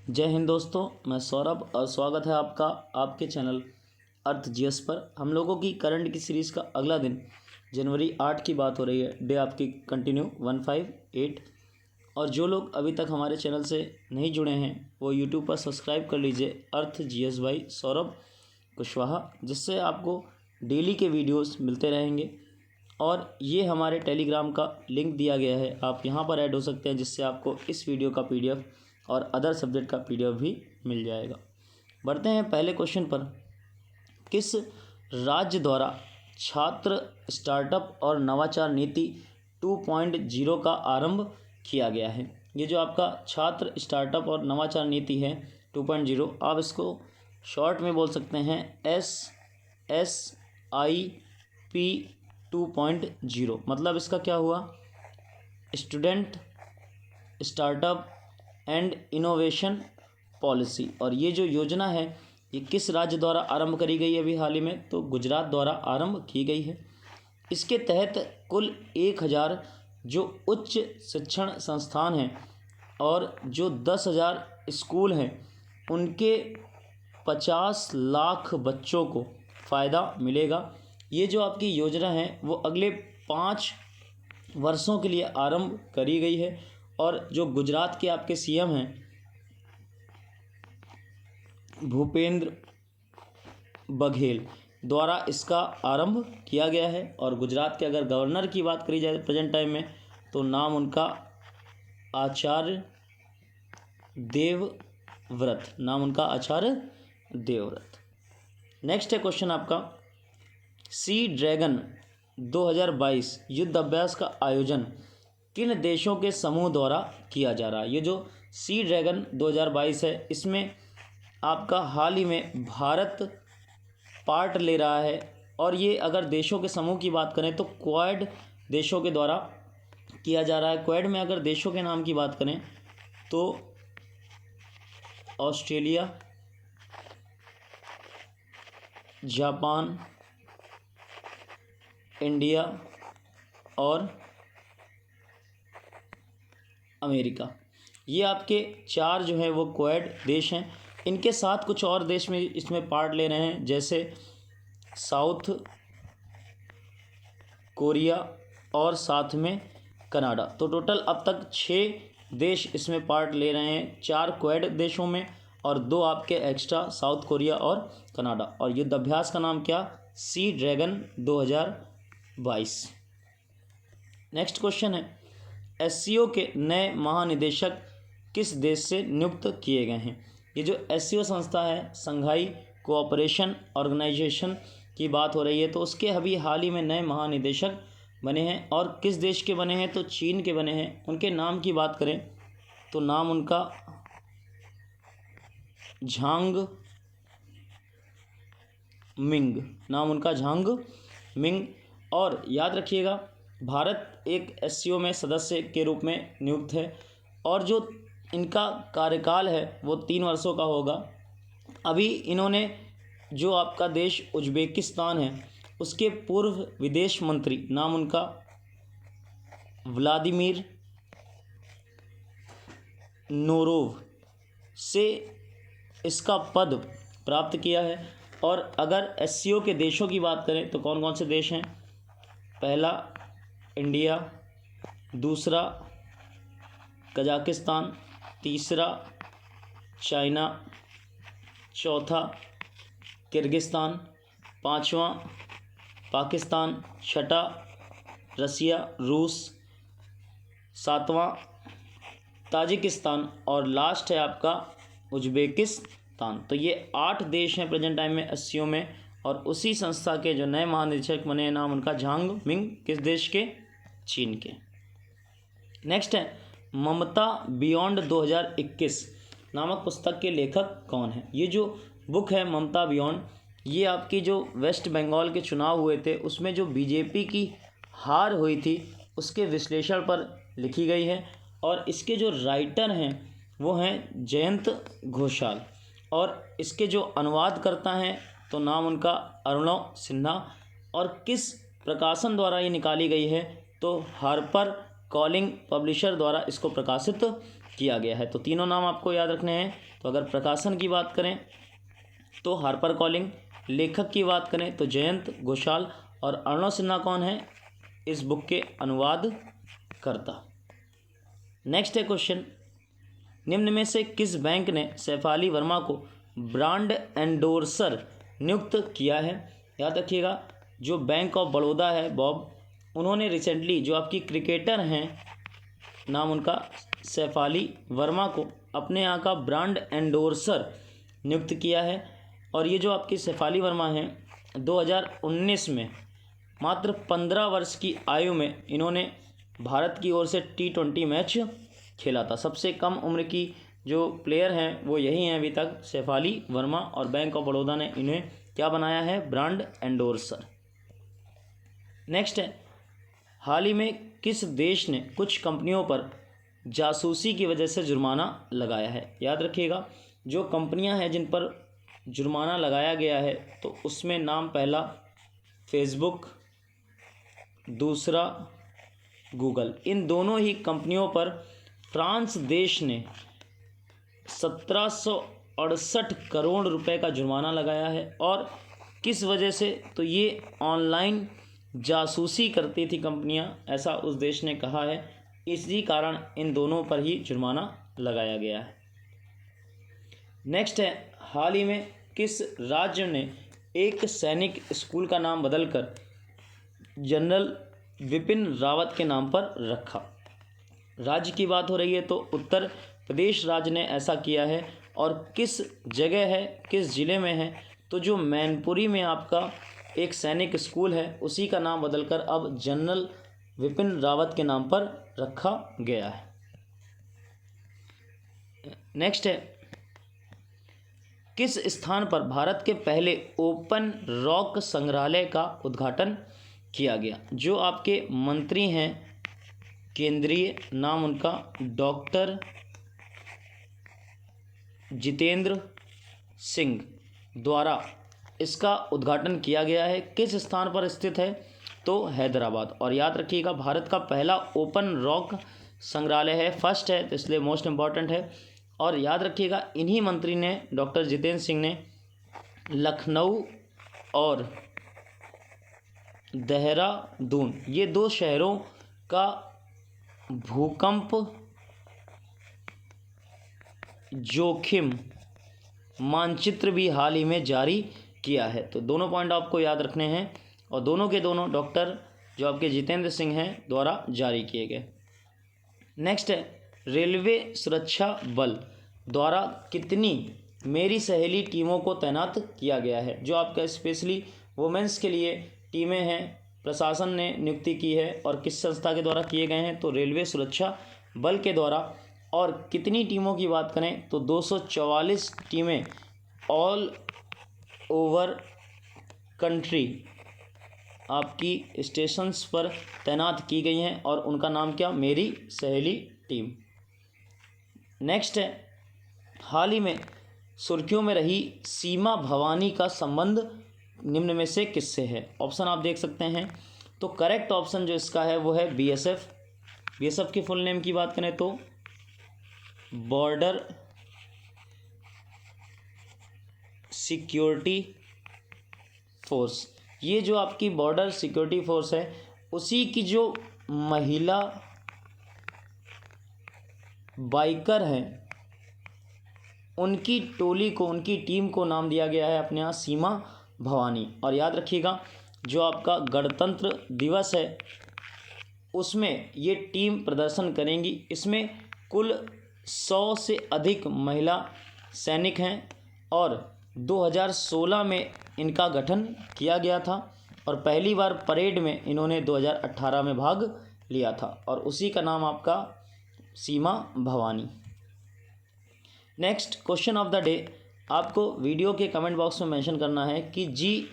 जय हिंद दोस्तों, मैं सौरभ और स्वागत है आपका आपके चैनल अर्थ जीएस पर। हम लोगों की करंट की सीरीज़ का अगला दिन जनवरी 8 की बात हो रही है। डे आपकी कंटिन्यू 158। और जो लोग अभी तक हमारे चैनल से नहीं जुड़े हैं वो यूट्यूब पर सब्सक्राइब कर लीजिए अर्थ जीएस बाई सौरभ कुशवाहा, जिससे आपको डेली के वीडियोस मिलते रहेंगे। और ये हमारे टेलीग्राम का लिंक दिया गया है, आप यहाँ पर ऐड हो सकते हैं, जिससे आपको इस वीडियो का पीडीएफ और अदर सब्जेक्ट का पीडीएफ भी मिल जाएगा। बढ़ते हैं पहले क्वेश्चन पर। किस राज्य द्वारा छात्र स्टार्टअप और नवाचार नीति 2.0 का आरंभ किया गया है? ये जो आपका छात्र स्टार्टअप और नवाचार नीति है 2.0, आप इसको शॉर्ट में बोल सकते हैं SSIP 2.0। मतलब इसका क्या हुआ? Student startup and innovation policy. और ये जो योजना है ये किस राज्य द्वारा आरंभ करी गई है अभी हाल ही में? तो गुजरात द्वारा आरंभ की गई है। इसके तहत कुल 1000 जो उच्च शिक्षण संस्थान हैं और जो 10,000 स्कूल हैं उनके 50 लाख बच्चों को फ़ायदा मिलेगा। ये जो आपकी योजना है वो अगले 5 वर्षों के लिए आरंभ करी गई है। और जो गुजरात के आपके सीएम हैं भूपेंद्र बघेल द्वारा इसका आरंभ किया गया है। और गुजरात के अगर गवर्नर की बात करी जाए प्रेजेंट टाइम में तो नाम उनका आचार्य देवव्रत, नाम उनका आचार्य देवव्रत। नेक्स्ट है क्वेश्चन आपका, सी ड्रैगन 2022 युद्ध अभ्यास का आयोजन किन देशों के समूह द्वारा किया जा रहा है? ये जो सी ड्रैगन 2022 है इसमें आपका हाल ही में भारत पार्ट ले रहा है। और ये अगर देशों के समूह की बात करें तो क्वाड देशों के द्वारा किया जा रहा है। क्वाड में अगर देशों के नाम की बात करें तो ऑस्ट्रेलिया, जापान, इंडिया और अमेरिका, ये आपके 4 जो हैं वो क्वाड देश हैं। इनके साथ कुछ और देश में इसमें पार्ट ले रहे हैं, जैसे साउथ कोरिया और साथ में कनाडा। तो टोटल अब तक 6 देश इसमें पार्ट ले रहे हैं, 4 क्वाड देशों में और 2 आपके एक्स्ट्रा साउथ कोरिया और कनाडा। और युद्ध अभ्यास का नाम क्या? Sea dragon 2022। नेक्स्ट क्वेश्चन है, एससीओ के नए महानिदेशक किस देश से नियुक्त किए गए हैं? ये जो एससीओ संस्था है, संघाई कोऑपरेशन ऑर्गेनाइजेशन की बात हो रही है, तो उसके अभी हाल ही में नए महानिदेशक बने हैं। और किस देश के बने हैं? तो चीन के बने हैं। उनके नाम की बात करें तो नाम उनका झांग मिंग, नाम उनका झांग मिंग। और याद रखिएगा भारत एक एससीओ में सदस्य के रूप में नियुक्त है और जो इनका कार्यकाल है वो 3 वर्षों का होगा। अभी इन्होंने जो आपका देश उज्बेकिस्तान है उसके पूर्व विदेश मंत्री, नाम उनका व्लादिमीर नोरोव से इसका पद प्राप्त किया है। और अगर एससीओ के देशों की बात करें तो कौन कौन से देश हैं? पहला इंडिया, दूसरा कजाकिस्तान, तीसरा चाइना, चौथा किर्गिस्तान, पांचवा पाकिस्तान, छठा रसिया रूस, सातवां ताजिकिस्तान और लास्ट है आपका उज्बेकिस्तान। तो ये 8 देश हैं प्रेजेंट टाइम में एससीओ में। और उसी संस्था के जो नए महानिदेशक बने हैं नाम उनका झांग मिंग, किस देश के? चीन के। नेक्स्ट है, ममता बियॉन्ड 2021 नामक पुस्तक के लेखक कौन है? ये जो बुक है ममता बियॉन्ड, ये आपकी जो वेस्ट बंगाल के चुनाव हुए थे उसमें जो बीजेपी की हार हुई थी उसके विश्लेषण पर लिखी गई है। और इसके जो राइटर हैं वो हैं जयंत घोषाल। और इसके जो अनुवादकर्ता हैं तो नाम उनका अर्णव सिन्हा। और किस प्रकाशन द्वारा ये निकाली गई है? तो हार्पर कॉलिंग पब्लिशर द्वारा इसको प्रकाशित किया गया है। तो तीनों नाम आपको याद रखने हैं। तो अगर प्रकाशन की बात करें तो हार्पर कॉलिंग, लेखक की बात करें तो जयंत घोषाल, और अर्णव सिन्हा कौन है, इस बुक के अनुवाद करता। नेक्स्ट है क्वेश्चन, निम्न में से किस बैंक ने सैफ अली वर्मा को ब्रांड एंडोर्सर नियुक्त किया है। याद रखिएगा, जो बैंक ऑफ बड़ौदा है बॉब, उन्होंने रिसेंटली जो आपकी क्रिकेटर हैं, नाम उनका सैफ अली वर्मा को अपने यहाँ का ब्रांड एंडोर्सर नियुक्त किया है। और ये जो आपकी सैफ अली वर्मा हैं 2019 में मात्र 15 वर्ष की आयु में इन्होंने भारत की ओर से T20 मैच खेला था। सबसे कम उम्र की जो प्लेयर हैं वो यही हैं अभी तक, सैफ अली वर्मा, और बैंक ऑफ बड़ौदा ने इन्हें क्या बनाया है, ब्रांड एंडोर्सर। नेक्स्ट है, हाल ही में किस देश ने कुछ कंपनियों पर जासूसी की वजह से जुर्माना लगाया है। याद रखिएगा, जो कंपनियां हैं जिन पर जुर्माना लगाया गया है तो उसमें नाम पहला फेसबुक, दूसरा गूगल। इन दोनों ही कंपनियों पर फ्रांस देश ने 1768 करोड़ रुपए का जुर्माना लगाया है। और किस वजह से, तो ये ऑनलाइन जासूसी करती थी कंपनियां, ऐसा उस देश ने कहा है, इसी कारण इन दोनों पर ही जुर्माना लगाया गया है। नेक्स्ट है, हाल ही में किस राज्य ने एक सैनिक स्कूल का नाम बदलकर जनरल विपिन रावत के नाम पर रखा। राज्य की बात हो रही है तो उत्तर प्रदेश राज्य ने ऐसा किया है। और किस जगह है, किस ज़िले में है, तो जो मैनपुरी में आपका एक सैनिक स्कूल है उसी का नाम बदलकर अब जनरल विपिन रावत के नाम पर रखा गया है। नेक्स्ट है, किस स्थान पर भारत के पहले ओपन रॉक संग्रहालय का उद्घाटन किया गया। जो आपके मंत्री हैं केंद्रीय, नाम उनका डॉक्टर जितेंद्र सिंह द्वारा इसका उद्घाटन किया गया है। किस स्थान पर स्थित है, तो हैदराबाद। और याद रखिएगा, भारत का पहला ओपन रॉक संग्रहालय है, फर्स्ट है, तो इसलिए मोस्ट इम्पॉर्टेंट है। और याद रखिएगा, इन्हीं मंत्री ने, डॉक्टर जितेंद्र सिंह ने लखनऊ और देहरादून, ये दो शहरों का भूकंप जोखिम मानचित्र भी हाल ही में जारी किया है। तो दोनों पॉइंट आपको याद रखने हैं, और दोनों के दोनों डॉक्टर जो आपके जितेंद्र सिंह हैं द्वारा जारी किए गए। नेक्स्ट है, रेलवे सुरक्षा बल द्वारा कितनी मेरी सहेली टीमों को तैनात किया गया है। जो आपका स्पेशली वुमेंस के लिए टीमें हैं, प्रशासन ने नियुक्ति की है, और किस संस्था के द्वारा किए गए हैं, तो रेलवे सुरक्षा बल के द्वारा। और कितनी टीमों की बात करें तो 244 टीमें ऑल ओवर कंट्री आपकी स्टेशंस पर तैनात की गई हैं, और उनका नाम क्या, मेरी सहेली टीम। नेक्स्ट है, हाल ही में सुर्खियों में रही सीमा भवानी का संबंध निम्न में से किससे है। ऑप्शन आप देख सकते हैं। तो करेक्ट ऑप्शन जो इसका है वो है बीएसएफ। बीएसएफ की फुल नेम की बात करें तो बॉर्डर सिक्योरिटी फोर्स। ये जो आपकी बॉर्डर सिक्योरिटी फोर्स है, उसी की जो महिला बाइकर हैं उनकी टोली को, उनकी टीम को नाम दिया गया है अपने यहाँ सीमा भवानी। और याद रखिएगा, जो आपका गणतंत्र दिवस है उसमें ये टीम प्रदर्शन करेंगी। इसमें कुल 100 से अधिक महिला सैनिक हैं, और 2016 में इनका गठन किया गया था, और पहली बार परेड में इन्होंने 2018 में भाग लिया था, और उसी का नाम आपका Seema Bhavani. Next question of the day, आपको वीडियो के कमेंट बॉक्स में मेंशन करना है कि जी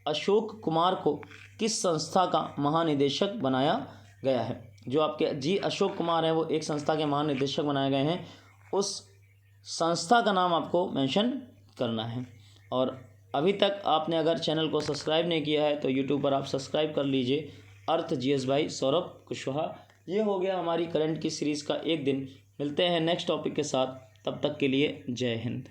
अशोक कुमार को किस संस्था का महानिदेशक बनाया गया है। जो आपके जी अशोक कुमार हैं वो एक संस्था के महानिदेशक बनाए गए हैं, उस संस्था का नाम आपको मेंशन करना है। और अभी तक आपने अगर चैनल को सब्सक्राइब नहीं किया है तो यूट्यूब पर आप सब्सक्राइब कर लीजिए, अर्थ जीएस बाई सौरभ कुशवाहा। ये हो गया हमारी करंट की सीरीज़ का एक दिन मिलते हैं नेक्स्ट टॉपिक के साथ, तब तक के लिए जय हिंद।